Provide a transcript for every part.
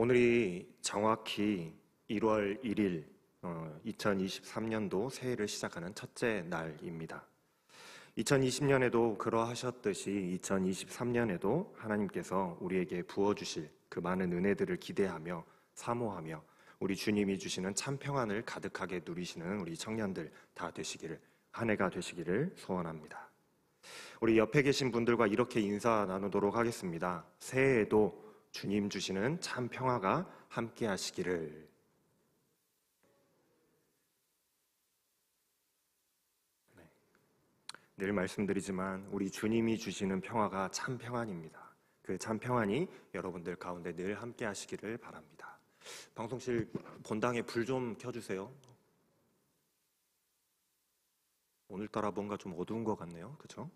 오늘이 정확히 1월 1일 2023년도 새해를 시작하는 첫째 날입니다. 2020년에도 그러하셨듯이 2023년에도 하나님께서 우리에게 부어주실 그 많은 은혜들을 기대하며 사모하며 우리 주님이 주시는 참 평안을 가득하게 누리시는 우리 청년들 다 되시기를, 한 해가 되시기를 소원합니다. 우리 옆에 계신 분들과 이렇게 인사 나누도록 하겠습니다. 새해에도 주님 주시는 참 평화가 함께 하시기를. 네. 늘 말씀드리지만 우리 주님이 주시는 평화가 참 평안입니다. 그 참 평안이 여러분들 가운데 늘 함께 하시기를 바랍니다. 방송실 본당에 불 좀 켜주세요. 오늘따라 뭔가 좀 어두운 것 같네요. 그렇죠?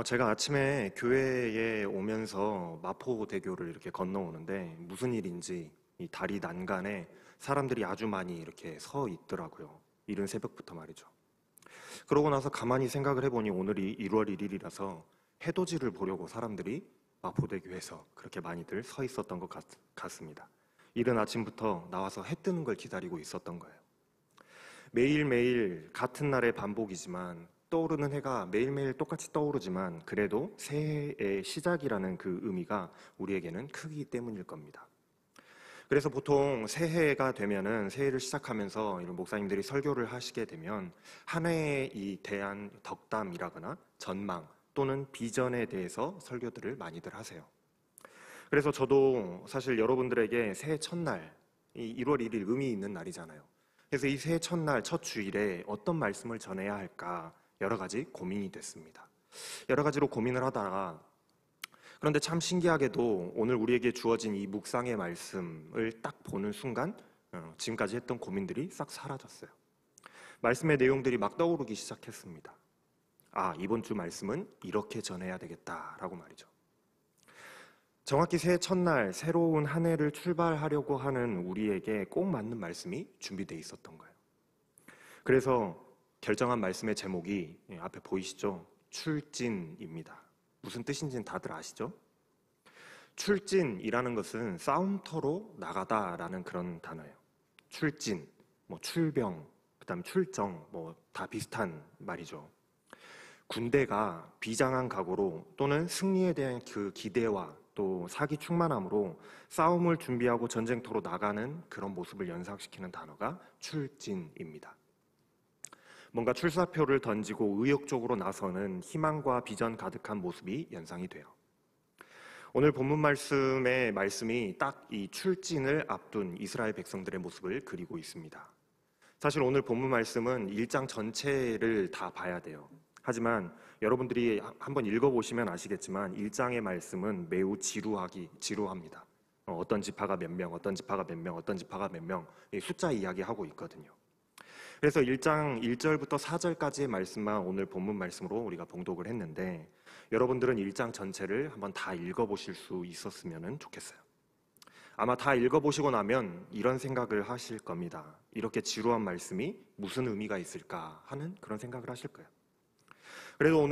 제가 아침에 교회에 오면서 마포대교를 이렇게 건너오는데 무슨 일인지 이 다리 난간에 사람들이 아주 많이 이렇게 서 있더라고요. 이른 새벽부터 말이죠. 그러고 나서 가만히 생각을 해보니 오늘이 1월 1일이라서 해돋이를 보려고 사람들이 마포대교에서 그렇게 많이들 서 있었던 것 같습니다. 이른 아침부터 나와서 해 뜨는 걸 기다리고 있었던 거예요. 매일매일 같은 날의 반복이지만 떠오르는 해가 매일매일 똑같이 떠오르지만 그래도 새해의 시작이라는 그 의미가 우리에게는 크기 때문일 겁니다. 그래서 보통 새해가 되면은 새해를 시작하면서 이런 목사님들이 설교를 하시게 되면 한 해에 대한 덕담이라거나 전망 또는 비전에 대해서 설교들을 많이들 하세요. 그래서 저도 사실 여러분들에게 새해 첫날, 이 1월 1일 의미 있는 날이잖아요. 그래서 이 새해 첫날, 첫 주일에 어떤 말씀을 전해야 할까 여러 가지 고민이 됐습니다. 여러 가지로 고민을 하다가 그런데 참 신기하게도 오늘 우리에게 주어진 이 묵상의 말씀을 딱 보는 순간 지금까지 했던 고민들이 싹 사라졌어요. 말씀의 내용들이 막 떠오르기 시작했습니다. 아, 이번 주 말씀은 이렇게 전해야 되겠다라고 말이죠. 정확히 새해 첫날 새로운 한 해를 출발하려고 하는 우리에게 꼭 맞는 말씀이 준비되어 있었던 거예요. 그래서 결정한 말씀의 제목이 앞에 보이시죠? 출진입니다. 무슨 뜻인지는 다들 아시죠? 출진이라는 것은 싸움터로 나가다라는 그런 단어예요. 출진, 출병, 그다음 출정, 다 비슷한 말이죠. 군대가 비장한 각오로 또는 승리에 대한 그 기대와 또 사기 충만함으로 싸움을 준비하고 전쟁터로 나가는 그런 모습을 연상시키는 단어가 출진입니다. 뭔가 출사표를 던지고 의욕적으로 나서는 희망과 비전 가득한 모습이 연상이 돼요. 오늘 본문 말씀의 말씀이 딱 이 출진을 앞둔 이스라엘 백성들의 모습을 그리고 있습니다. 사실 오늘 본문 말씀은 1장 전체를 다 봐야 돼요. 하지만 여러분들이 한번 읽어보시면 아시겠지만 1장의 말씀은 매우 지루합니다. 어떤 지파가 몇 명, 어떤 지파가 몇 명, 어떤 지파가 몇 명, 숫자 이야기하고 있거든요. 그래서 1장 1절부터 4절까지의 말씀만 오늘 본문 말씀으로 우리가 봉독을 했는데 여러분들은 1장 전체를 한번 다 읽어보실 수 있었으면 좋겠어요. 아마 다 읽어보시고 나면 이런 생각을 하실 겁니다. 이렇게 지루한 말씀이 무슨 의미가 있을까 하는 그런 생각을 하실 거예요. 그래도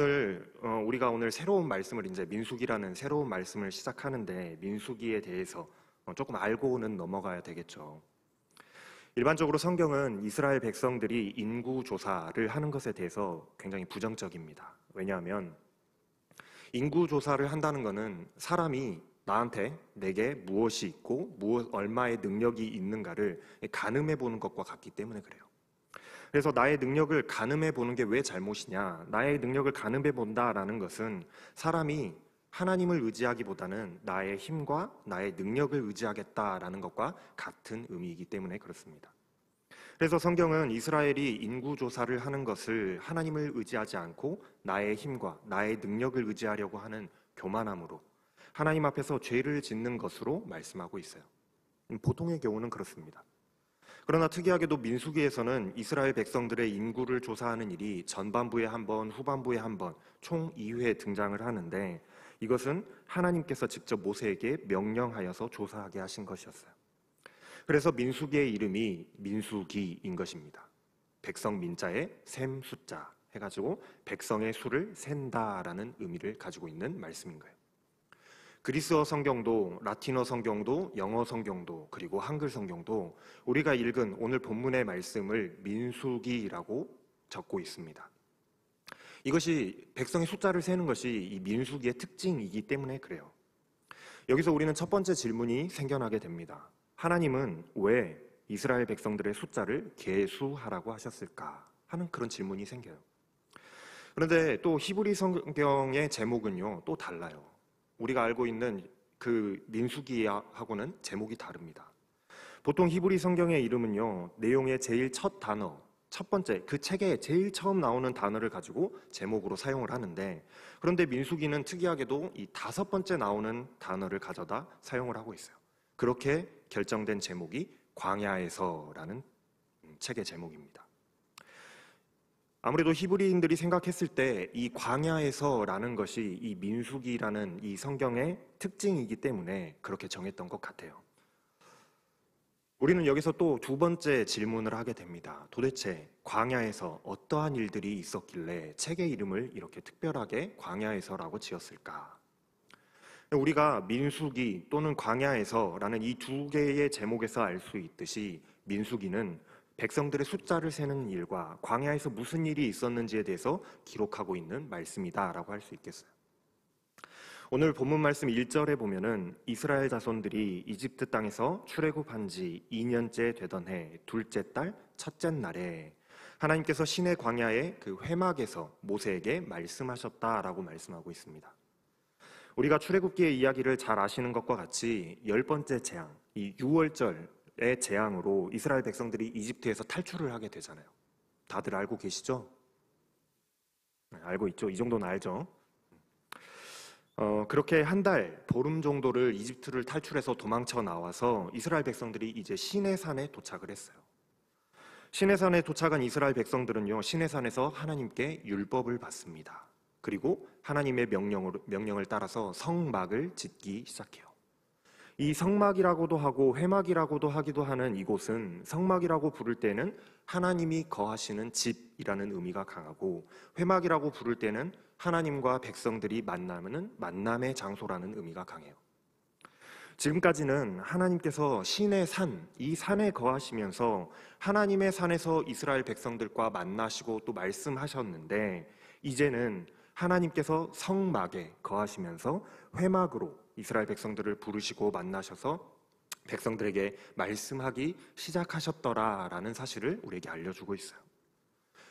우리가 오늘 새로운 말씀을 이제 민수기라는 새로운 말씀을 시작하는데 민수기에 대해서 조금 알고는 넘어가야 되겠죠. 일반적으로 성경은 이스라엘 백성들이 인구조사를 하는 것에 대해서 굉장히 부정적입니다. 왜냐하면 인구조사를 한다는 것은 사람이 내게 무엇이 있고 얼마의 능력이 있는가를 가늠해 보는 것과 같기 때문에 그래요. 그래서 나의 능력을 가늠해 보는 게 왜 잘못이냐? 나의 능력을 가늠해 본다라는 것은 사람이 하나님을 의지하기보다는 나의 힘과 나의 능력을 의지하겠다라는 것과 같은 의미이기 때문에 그렇습니다. 그래서 성경은 이스라엘이 인구조사를 하는 것을 하나님을 의지하지 않고 나의 힘과 나의 능력을 의지하려고 하는 교만함으로 하나님 앞에서 죄를 짓는 것으로 말씀하고 있어요. 보통의 경우는 그렇습니다. 그러나 특이하게도 민수기에서는 이스라엘 백성들의 인구를 조사하는 일이 전반부에 한 번, 후반부에 한 번, 총 2회 등장을 하는데 이것은 하나님께서 직접 모세에게 명령하여서 조사하게 하신 것이었어요. 그래서 민수기의 이름이 민수기인 것입니다. 백성 민자에 셈 숫자 해가지고 백성의 수를 센다라는 의미를 가지고 있는 말씀인 거예요. 그리스어 성경도 라틴어 성경도 영어 성경도 그리고 한글 성경도 우리가 읽은 오늘 본문의 말씀을 민수기라고 적고 있습니다. 이것이 백성의 숫자를 세는 것이 이 민수기의 특징이기 때문에 그래요. 여기서 우리는 첫 번째 질문이 생겨나게 됩니다. 하나님은 왜 이스라엘 백성들의 숫자를 계수하라고 하셨을까 하는 그런 질문이 생겨요. 그런데 또 히브리 성경의 제목은요, 또 달라요. 우리가 알고 있는 그 민수기하고는 제목이 다릅니다. 보통 히브리 성경의 이름은요, 내용의 제일 첫 단어, 첫 번째, 그 책에 제일 처음 나오는 단어를 가지고 제목으로 사용을 하는데, 그런데 민수기는 특이하게도 이 다섯 번째 나오는 단어를 가져다 사용을 하고 있어요. 그렇게 결정된 제목이 광야에서라는 책의 제목입니다. 아무래도 히브리인들이 생각했을 때 이 광야에서라는 것이 이 민수기라는 이 성경의 특징이기 때문에 그렇게 정했던 것 같아요. 우리는 여기서 또 두 번째 질문을 하게 됩니다. 도대체 광야에서 어떠한 일들이 있었길래 책의 이름을 이렇게 특별하게 광야에서라고 지었을까? 우리가 민수기 또는 광야에서라는 이 두 개의 제목에서 알 수 있듯이 민수기는 백성들의 숫자를 세는 일과 광야에서 무슨 일이 있었는지에 대해서 기록하고 있는 말씀이다라고 할 수 있겠어요. 오늘 본문 말씀 1절에 보면은 이스라엘 자손들이 이집트 땅에서 출애굽한 지 2년째 되던 해 둘째 달 첫째 날에 하나님께서 시내 광야의 그 회막에서 모세에게 말씀하셨다라고 말씀하고 있습니다. 우리가 출애굽기의 이야기를 잘 아시는 것과 같이 10번째 재앙, 이 6월절의 재앙으로 이스라엘 백성들이 이집트에서 탈출을 하게 되잖아요. 다들 알고 계시죠? 네, 알고 있죠? 이 정도는 알죠? 그렇게 한 달, 보름 정도를 이집트를 탈출해서 도망쳐 나와서 이스라엘 백성들이 이제 시내산에 도착을 했어요. 시내산에 도착한 이스라엘 백성들은요, 시내산에서 하나님께 율법을 받습니다. 그리고 하나님의 명령을 따라서 성막을 짓기 시작해요. 이 성막이라고도 하고 회막이라고도 하기도 하는 이곳은 성막이라고 부를 때는 하나님이 거하시는 집이라는 의미가 강하고 회막이라고 부를 때는 하나님과 백성들이 만나는 만남의 장소라는 의미가 강해요. 지금까지는 하나님께서 신의 산, 이 산에 거하시면서 하나님의 산에서 이스라엘 백성들과 만나시고 또 말씀하셨는데 이제는 하나님께서 성막에 거하시면서 회막으로 이스라엘 백성들을 부르시고 만나셔서 백성들에게 말씀하기 시작하셨더라라는 사실을 우리에게 알려주고 있어요.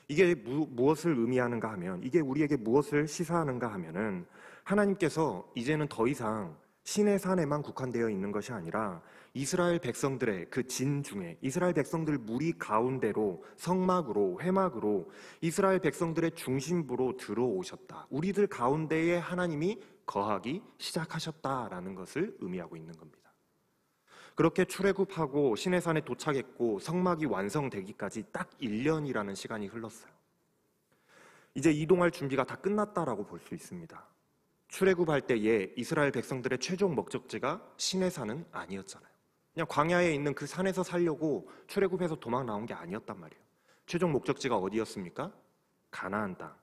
이게 무엇을 의미하는가 하면, 이게 우리에게 무엇을 시사하는가 하면은 하나님께서 이제는 더 이상 신의 산에만 국한되어 있는 것이 아니라 이스라엘 백성들의 그 진 중에 이스라엘 백성들 무리 가운데로 성막으로 회막으로 이스라엘 백성들의 중심부로 들어오셨다. 우리들 가운데에 하나님이 거하기 시작하셨다라는 것을 의미하고 있는 겁니다. 그렇게 출애굽하고 시내산에 도착했고 성막이 완성되기까지 딱 1년이라는 시간이 흘렀어요. 이제 이동할 준비가 다 끝났다라고 볼 수 있습니다. 출애굽할 때에 이스라엘 백성들의 최종 목적지가 시내산은 아니었잖아요. 그냥 광야에 있는 그 산에서 살려고 출애굽해서 도망 나온 게 아니었단 말이에요. 최종 목적지가 어디였습니까? 가나안 땅.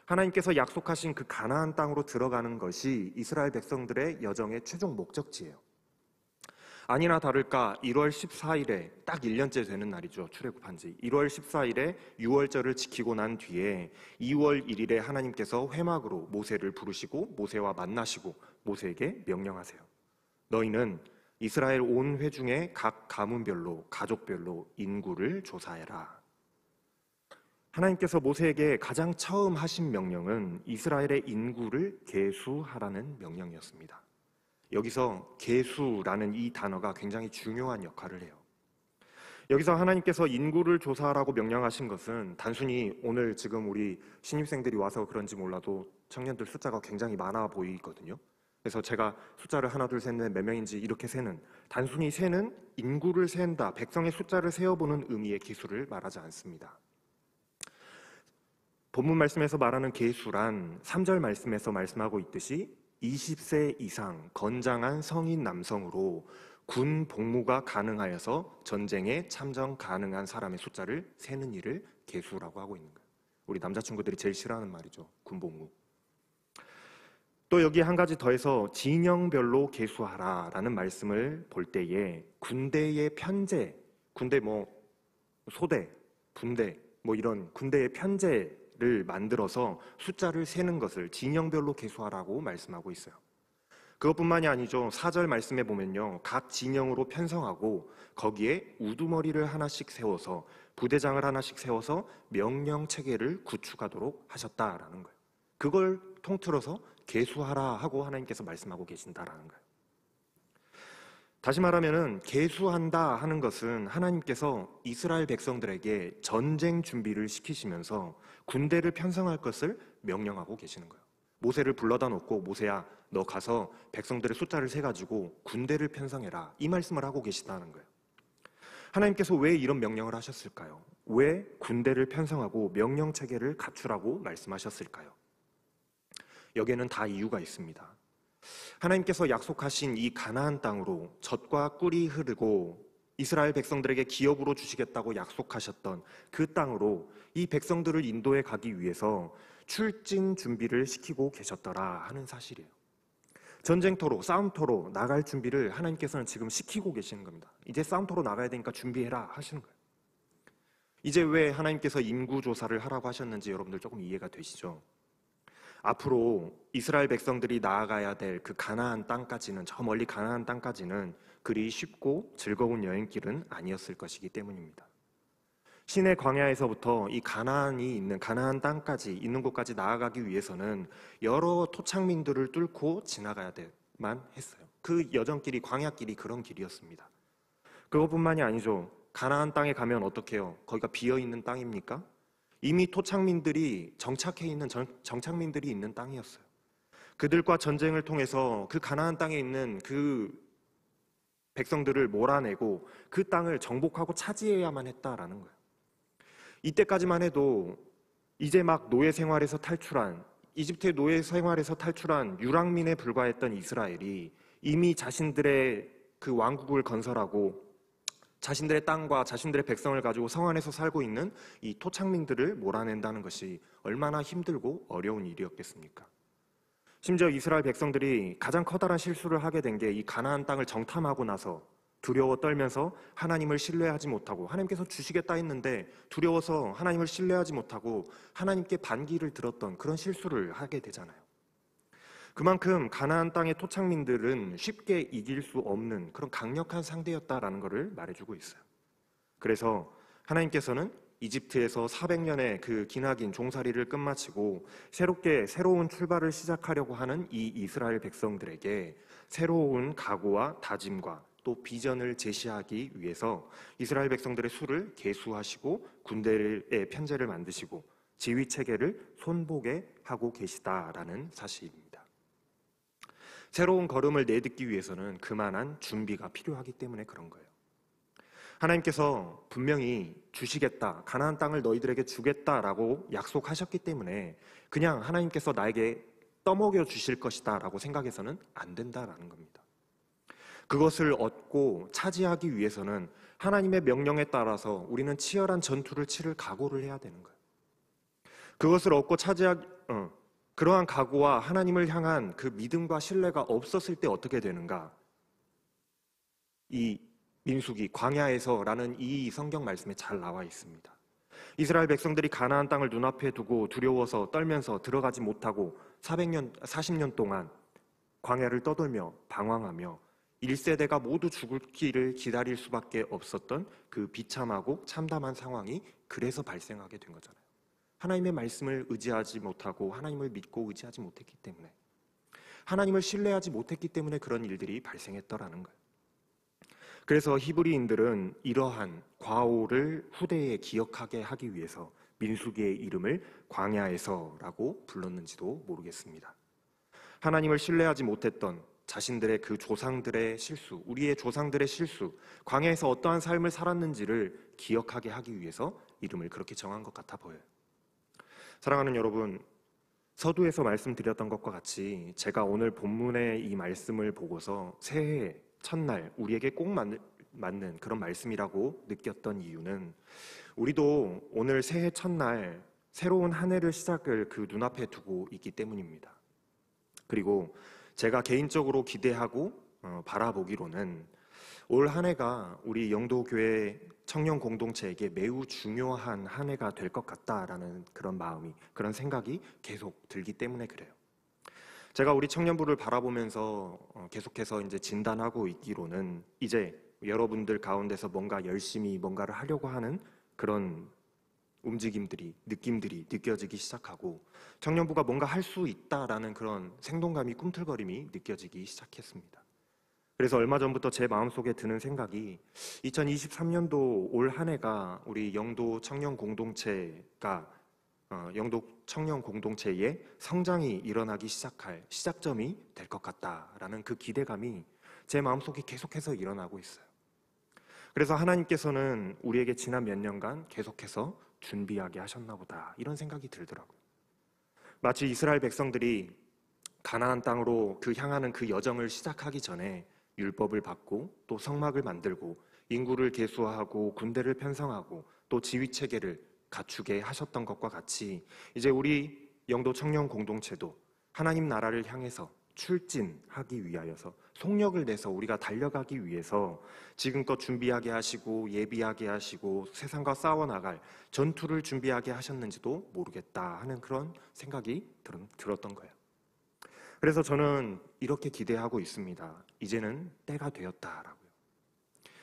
하나님께서 약속하신 그 가나안 땅으로 들어가는 것이 이스라엘 백성들의 여정의 최종 목적지예요. 아니나 다를까 1월 14일에 딱 1년째 되는 날이죠. 출애굽한 지 1월 14일에 6월절을 지키고 난 뒤에 2월 1일에 하나님께서 회막으로 모세를 부르시고 모세와 만나시고 모세에게 명령하세요. 너희는 이스라엘 온 회중의 각 가문별로 가족별로 인구를 조사해라. 하나님께서 모세에게 가장 처음 하신 명령은 이스라엘의 인구를 계수하라는 명령이었습니다. 여기서 계수라는 이 단어가 굉장히 중요한 역할을 해요. 여기서 하나님께서 인구를 조사하라고 명령하신 것은 단순히 오늘 지금 우리 신입생들이 와서 그런지 몰라도 청년들 숫자가 굉장히 많아 보이거든요. 그래서 제가 숫자를 하나 둘 셋 넷 몇 명인지 이렇게 세는, 단순히 세는 인구를 센다, 백성의 숫자를 세어보는 의미의 기술을 말하지 않습니다. 본문 말씀에서 말하는 계수란 3절 말씀에서 말씀하고 있듯이 20세 이상 건장한 성인 남성으로 군 복무가 가능하여서 전쟁에 참전 가능한 사람의 숫자를 세는 일을 계수라고 하고 있는 거예요. 우리 남자친구들이 제일 싫어하는 말이죠. 군 복무. 또 여기 한 가지 더해서 진영별로 계수하라라는 말씀을 볼 때에 군대의 편제, 군대 뭐 소대, 분대 뭐 이런 군대의 편제를 만들어서 숫자를 세는 것을 진영별로 계수하라고 말씀하고 있어요. 그것뿐만이 아니죠. 4절 말씀에 보면요, 각 진영으로 편성하고 거기에 우두머리를 하나씩 세워서 부대장을 하나씩 세워서 명령 체계를 구축하도록 하셨다라는 거예요. 그걸 통틀어서 계수하라 하고 하나님께서 말씀하고 계신다라는 거예요. 다시 말하면은 계수한다 하는 것은 하나님께서 이스라엘 백성들에게 전쟁 준비를 시키시면서 군대를 편성할 것을 명령하고 계시는 거예요. 모세를 불러다 놓고 모세야 너 가서 백성들의 숫자를 세가지고 군대를 편성해라, 이 말씀을 하고 계시다는 거예요. 하나님께서 왜 이런 명령을 하셨을까요? 왜 군대를 편성하고 명령 체계를 갖추라고 말씀하셨을까요? 여기에는 다 이유가 있습니다. 하나님께서 약속하신 이 가나안 땅으로 젖과 꿀이 흐르고 이스라엘 백성들에게 기업으로 주시겠다고 약속하셨던 그 땅으로 이 백성들을 인도해 가기 위해서 출진 준비를 시키고 계셨더라 하는 사실이에요. 전쟁터로, 싸움터로 나갈 준비를 하나님께서는 지금 시키고 계시는 겁니다. 이제 싸움터로 나가야 되니까 준비해라 하시는 거예요. 이제 왜 하나님께서 인구조사를 하라고 하셨는지 여러분들 조금 이해가 되시죠? 앞으로 이스라엘 백성들이 나아가야 될 그 가나안 땅까지는, 저 멀리 가나안 땅까지는 그리 쉽고 즐거운 여행길은 아니었을 것이기 때문입니다. 시내 광야에서부터 이 가나안이 있는 가나안 땅까지 있는 곳까지 나아가기 위해서는 여러 토착민들을 뚫고 지나가야 될만 했어요. 그 여정길이, 광야길이 그런 길이었습니다. 그것뿐만이 아니죠. 가나안 땅에 가면 어떻게 해요? 거기가 비어있는 땅입니까? 이미 토착민들이 정착해 있는 정착민들이 있는 땅이었어요. 그들과 전쟁을 통해서 그 가나안 땅에 있는 그 백성들을 몰아내고 그 땅을 정복하고 차지해야만 했다라는 거예요. 이때까지만 해도 이제 막 노예 생활에서 탈출한, 이집트의 노예 생활에서 탈출한 유랑민에 불과했던 이스라엘이 이미 자신들의 그 왕국을 건설하고 자신들의 땅과 자신들의 백성을 가지고 성 안에서 살고 있는 이 토착민들을 몰아낸다는 것이 얼마나 힘들고 어려운 일이었겠습니까? 심지어 이스라엘 백성들이 가장 커다란 실수를 하게 된 게 이 가나안 땅을 정탐하고 나서 두려워 떨면서 하나님을 신뢰하지 못하고, 하나님께서 주시겠다 했는데 두려워서 하나님을 신뢰하지 못하고 하나님께 반기를 들었던 그런 실수를 하게 되잖아요. 그만큼 가나안 땅의 토착민들은 쉽게 이길 수 없는 그런 강력한 상대였다라는 것을 말해주고 있어요. 그래서 하나님께서는 이집트에서 400년의 그 기나긴 종살이를 끝마치고 새로운 출발을 시작하려고 하는 이 이스라엘 백성들에게 새로운 각오와 다짐과 또 비전을 제시하기 위해서 이스라엘 백성들의 수를 계수하시고 군대의 편제를 만드시고 지휘 체계를 손보게 하고 계시다라는 사실입니다. 새로운 걸음을 내딛기 위해서는 그만한 준비가 필요하기 때문에 그런 거예요. 하나님께서 분명히 주시겠다, 가나안 땅을 너희들에게 주겠다라고 약속하셨기 때문에 그냥 하나님께서 나에게 떠먹여 주실 것이다 라고 생각해서는 안 된다라는 겁니다. 그것을 얻고 차지하기 위해서는 하나님의 명령에 따라서 우리는 치열한 전투를 치를 각오를 해야 되는 거예요. 그것을 얻고 그러한 각오와 하나님을 향한 그 믿음과 신뢰가 없었을 때 어떻게 되는가? 이 민수기 광야에서라는 이 성경 말씀에 잘 나와 있습니다. 이스라엘 백성들이 가나안 땅을 눈앞에 두고 두려워서 떨면서 들어가지 못하고 40년 동안 광야를 떠돌며 방황하며 1세대가 모두 죽을 길을 기다릴 수밖에 없었던 그 비참하고 참담한 상황이 그래서 발생하게 된 거잖아요. 하나님의 말씀을 의지하지 못하고 하나님을 믿고 의지하지 못했기 때문에, 하나님을 신뢰하지 못했기 때문에 그런 일들이 발생했더라는 거예요. 그래서 히브리인들은 이러한 과오를 후대에 기억하게 하기 위해서 민수기의 이름을 광야에서라고 불렀는지도 모르겠습니다. 하나님을 신뢰하지 못했던 자신들의 그 조상들의 실수, 우리의 조상들의 실수, 광야에서 어떠한 삶을 살았는지를 기억하게 하기 위해서 이름을 그렇게 정한 것 같아 보여요. 사랑하는 여러분, 서두에서 말씀드렸던 것과 같이 제가 오늘 본문의 이 말씀을 보고서 새해 첫날 우리에게 꼭 맞는 그런 말씀이라고 느꼈던 이유는, 우리도 오늘 새해 첫날 새로운 한 해를 시작을 그 눈앞에 두고 있기 때문입니다. 그리고 제가 개인적으로 기대하고 바라보기로는 올 한 해가 우리 영도교회 청년 공동체에게 매우 중요한 한 해가 될 것 같다라는 그런 마음이, 그런 생각이 계속 들기 때문에 그래요. 제가 우리 청년부를 바라보면서 계속해서 이제 진단하고 있기로는 이제 여러분들 가운데서 뭔가 열심히 뭔가를 하려고 하는 그런 움직임들이, 느낌들이 느껴지기 시작하고 청년부가 뭔가 할 수 있다라는 그런 생동감이, 꿈틀거림이 느껴지기 시작했습니다. 그래서 얼마 전부터 제 마음속에 드는 생각이 2023년도 올 한 해가 우리 영도 청년 공동체가 영도 청년 공동체의 성장이 일어나기 시작할 시작점이 될 것 같다라는 그 기대감이 제 마음속에 계속해서 일어나고 있어요. 그래서 하나님께서는 우리에게 지난 몇 년간 계속해서 준비하게 하셨나 보다, 이런 생각이 들더라고요. 마치 이스라엘 백성들이 가나안 땅으로 향하는 그 여정을 시작하기 전에 율법을 받고 또 성막을 만들고 인구를 계수하고 군대를 편성하고 또 지휘 체계를 갖추게 하셨던 것과 같이 이제 우리 영도 청년 공동체도 하나님 나라를 향해서 출진하기 위하여서 속력을 내서 우리가 달려가기 위해서 지금껏 준비하게 하시고 예비하게 하시고 세상과 싸워나갈 전투를 준비하게 하셨는지도 모르겠다 하는 그런 생각이 들었던 거예요. 그래서 저는 이렇게 기대하고 있습니다. 이제는 때가 되었다라고요.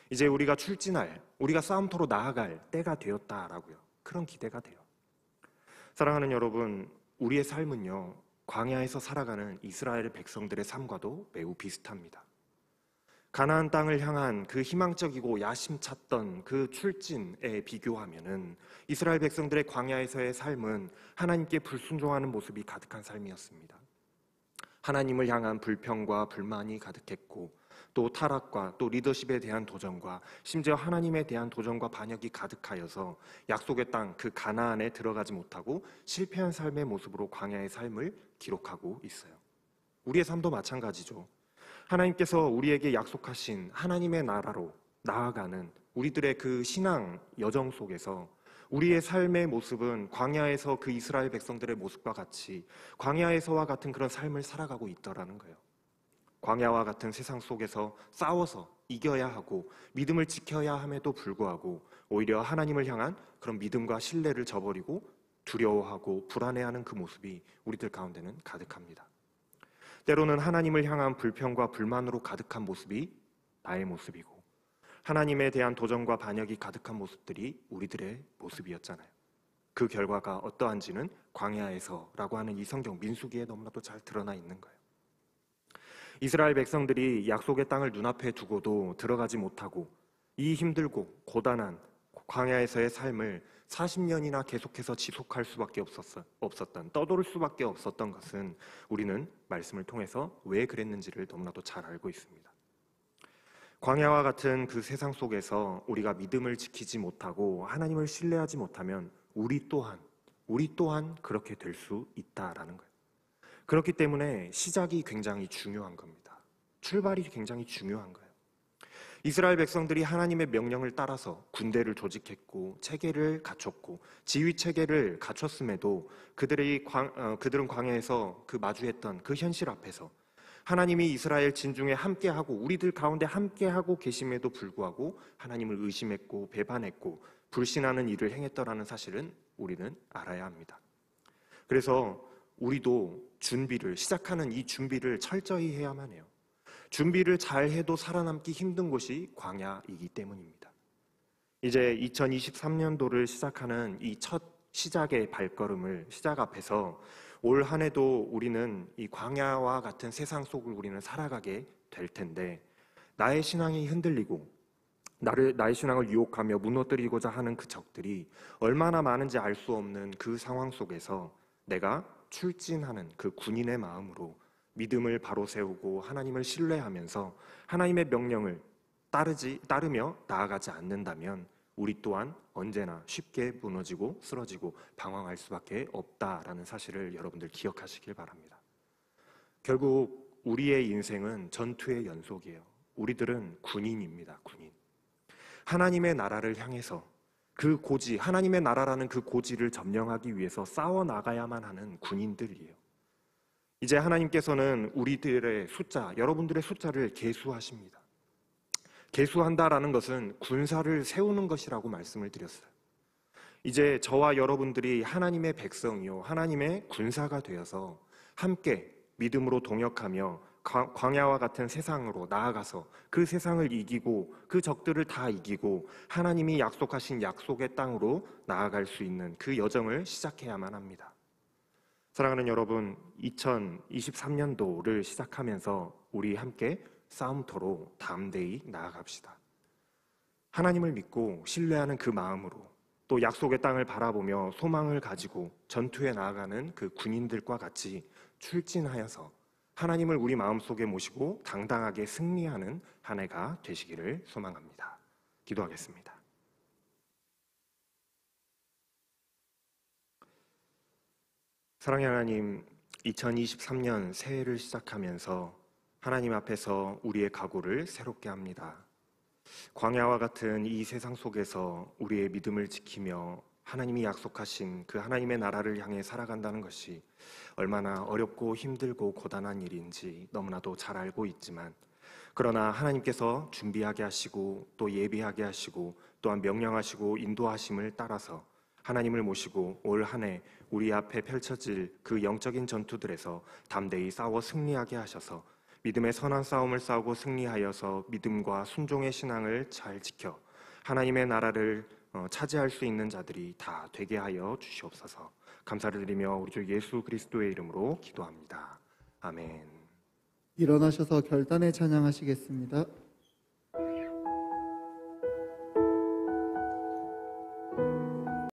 이제 우리가 출진할, 우리가 싸움터로 나아갈 때가 되었다라고요. 그런 기대가 돼요. 사랑하는 여러분, 우리의 삶은요, 광야에서 살아가는 이스라엘 백성들의 삶과도 매우 비슷합니다. 가나안 땅을 향한 그 희망적이고 야심찼던 그 출진에 비교하면은 이스라엘 백성들의 광야에서의 삶은 하나님께 불순종하는 모습이 가득한 삶이었습니다. 하나님을 향한 불평과 불만이 가득했고 또 타락과 또 리더십에 대한 도전과 심지어 하나님에 대한 도전과 반역이 가득하여서 약속의 땅 그 가나안에 들어가지 못하고 실패한 삶의 모습으로 광야의 삶을 기록하고 있어요. 우리의 삶도 마찬가지죠. 하나님께서 우리에게 약속하신 하나님의 나라로 나아가는 우리들의 그 신앙 여정 속에서 우리의 삶의 모습은 광야에서 그 이스라엘 백성들의 모습과 같이 광야에서와 같은 그런 삶을 살아가고 있더라는 거예요. 광야와 같은 세상 속에서 싸워서 이겨야 하고 믿음을 지켜야 함에도 불구하고 오히려 하나님을 향한 그런 믿음과 신뢰를 저버리고 두려워하고 불안해하는 그 모습이 우리들 가운데는 가득합니다. 때로는 하나님을 향한 불평과 불만으로 가득한 모습이 나의 모습이고 하나님에 대한 도전과 반역이 가득한 모습들이 우리들의 모습이었잖아요. 그 결과가 어떠한지는 광야에서라고 하는 이 성경 민수기에 너무나도 잘 드러나 있는 거예요. 이스라엘 백성들이 약속의 땅을 눈앞에 두고도 들어가지 못하고 이 힘들고 고단한 광야에서의 삶을 40년이나 계속해서 지속할 수밖에 없었던, 떠도를 수밖에 없었던 것은 우리는 말씀을 통해서 왜 그랬는지를 너무나도 잘 알고 있습니다. 광야와 같은 그 세상 속에서 우리가 믿음을 지키지 못하고 하나님을 신뢰하지 못하면 우리 또한 그렇게 될 수 있다라는 거예요. 그렇기 때문에 시작이 굉장히 중요한 겁니다. 출발이 굉장히 중요한 거예요. 이스라엘 백성들이 하나님의 명령을 따라서 군대를 조직했고 체계를 갖췄고 지휘 체계를 갖췄음에도 그들은 광야에서 그 마주했던 그 현실 앞에서 하나님이 이스라엘 진중에 함께하고 우리들 가운데 함께하고 계심에도 불구하고 하나님을 의심했고 배반했고 불신하는 일을 행했더라는 사실은 우리는 알아야 합니다. 그래서 우리도 시작하는 이 준비를 철저히 해야만 해요. 준비를 잘 해도 살아남기 힘든 곳이 광야이기 때문입니다. 이제 2023년도를 시작하는 이 첫 시작의 발걸음을 시작 앞에서 올 한 해도 우리는 이 광야와 같은 세상 속을 우리는 살아가게 될 텐데 나의 신앙이 흔들리고 나의 신앙을 유혹하며 무너뜨리고자 하는 그 적들이 얼마나 많은지 알 수 없는 그 상황 속에서 내가 출진하는 그 군인의 마음으로 믿음을 바로 세우고 하나님을 신뢰하면서 하나님의 명령을 따르며 나아가지 않는다면 우리 또한 언제나 쉽게 무너지고 쓰러지고 방황할 수밖에 없다라는 사실을 여러분들 기억하시길 바랍니다. 결국 우리의 인생은 전투의 연속이에요. 우리들은 군인입니다. 군인. 하나님의 나라를 향해서 그 고지, 하나님의 나라라는 그 고지를 점령하기 위해서 싸워나가야만 하는 군인들이에요. 이제 하나님께서는 우리들의 숫자, 여러분들의 숫자를 계수하십니다. 계수한다라는 것은 군사를 세우는 것이라고 말씀을 드렸어요. 이제 저와 여러분들이 하나님의 백성이요, 하나님의 군사가 되어서 함께 믿음으로 동역하며 광야와 같은 세상으로 나아가서 그 세상을 이기고 그 적들을 다 이기고 하나님이 약속하신 약속의 땅으로 나아갈 수 있는 그 여정을 시작해야만 합니다. 사랑하는 여러분, 2023년도를 시작하면서 우리 함께 싸움터로 담대히 나아갑시다. 하나님을 믿고 신뢰하는 그 마음으로 또 약속의 땅을 바라보며 소망을 가지고 전투에 나아가는 그 군인들과 같이 출진하여서 하나님을 우리 마음속에 모시고 당당하게 승리하는 한 해가 되시기를 소망합니다. 기도하겠습니다. 사랑의 하나님, 2023년 새해를 시작하면서 하나님 앞에서 우리의 각오를 새롭게 합니다. 광야와 같은 이 세상 속에서 우리의 믿음을 지키며 하나님이 약속하신 그 하나님의 나라를 향해 살아간다는 것이 얼마나 어렵고 힘들고 고단한 일인지 너무나도 잘 알고 있지만, 그러나 하나님께서 준비하게 하시고 또 예비하게 하시고 또한 명령하시고 인도하심을 따라서 하나님을 모시고 올 한 해 우리 앞에 펼쳐질 그 영적인 전투들에서 담대히 싸워 승리하게 하셔서 믿음의 선한 싸움을 싸우고 승리하여서 믿음과 순종의 신앙을 잘 지켜 하나님의 나라를 차지할 수 있는 자들이 다 되게 하여 주시옵소서. 감사를 드리며 우리 주 예수 그리스도의 이름으로 기도합니다. 아멘. 일어나셔서 결단에 찬양하시겠습니다.